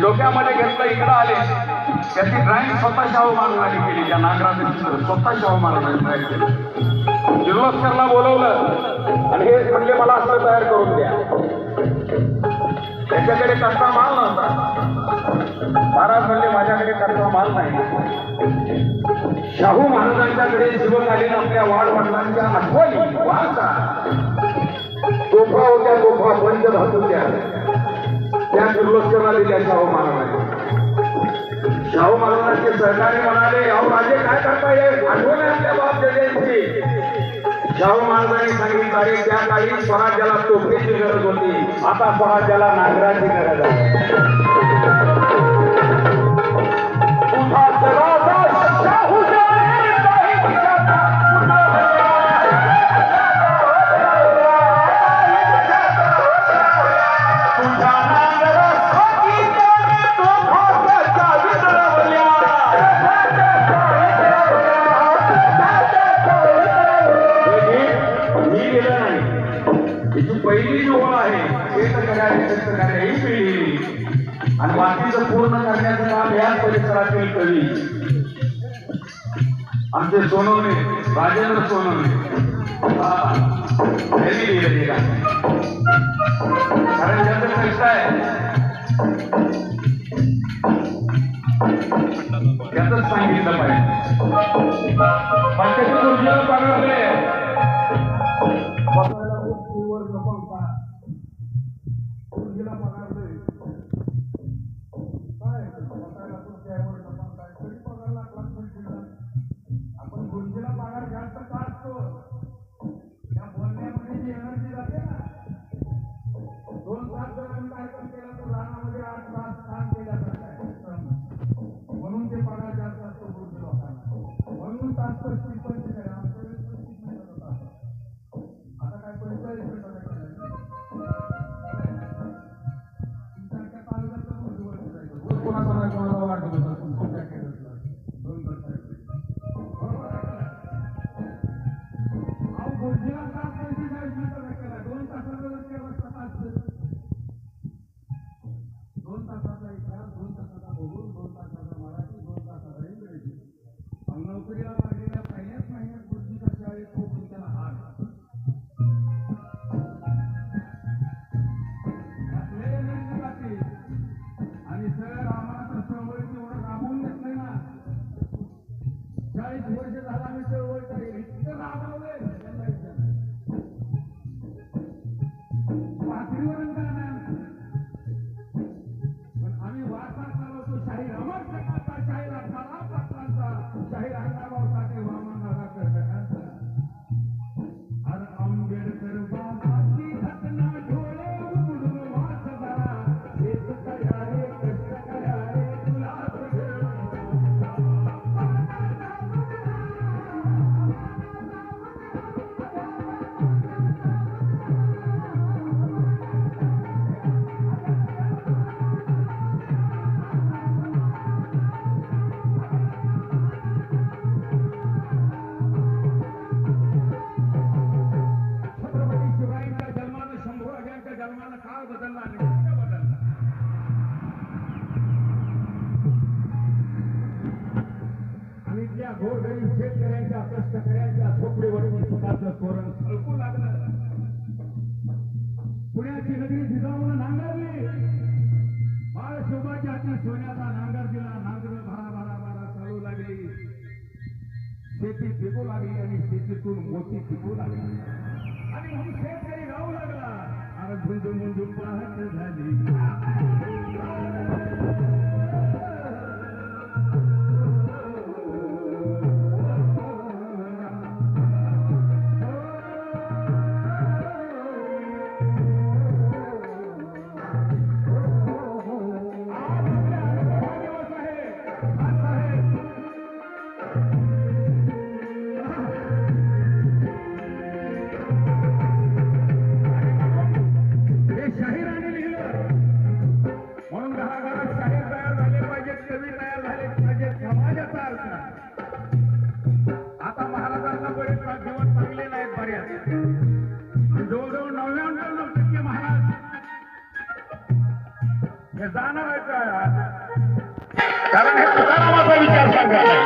डोक्यामध्ये घेतलं इकडं आले त्याची ड्रॉइंग स्वतः शाहू महाराजांनी केली. त्या नागराचं चित्र स्वतः शाहू महाराजांनी ड्रॉइंग केलं. किर्लोस्करला बोलवलं आणि हे म्हणले मला असं तयार करून द्या. त्याच्याकडे कच्चा माल नव्हता. महाराज म्हणले माझ्याकडे कच्चा माल नाही. शाहू महाराजांच्याकडे शिवकालीन आपल्या वाडवडिलांच्या आठवणी वारसा तोफा होत्या. तोफा पंचधातूच्या त्या किर्लोस्करला दिल्या शाहू महाराजांनी. शाहू महाराजांचे सहकारी म्हणाले अहो राजे काय करता येईल आठवण आपल्या बाप जयांची. शाहू महाराजांनी सांगितलं अरे त्या काळी स्वराज्याला तोफेची गरज होती, आता स्वराज्याला नागराची गरज आहे. पहिली जी ओळ आहे ही पिढी आणि बाकीचं पूर्ण करण्याचं काम याच परिसरातील कवी आमचे सोनवणे राजेंद्र सोनवणे त्यांनी लिहिलेली गाणं. कारण त्याचं कष्ट आहे त्याच सांगितलं पाहिजे. बाकीच्या गोष्टीला पागळले पुण्याची नगरी जिजाऊन नांगरली, बाळ शोभाच्या हाती सोन्याचा नांगर दिला, नांगर भरा भरा भरा चालू लागली, शेती पिकू लागली आणि शेतीतून मोती पिकू लागली आणि मग शेतकरी गाऊ लागला. अरे झुंजू मुंजू पाहत झाली. आता महाराजांना बरेच दिवस चांगले नाहीत बऱ्याच, जवळजवळ 99% महाराज हे जाणार आहेत, कारण हे तुकारामाचा विचार सांगा.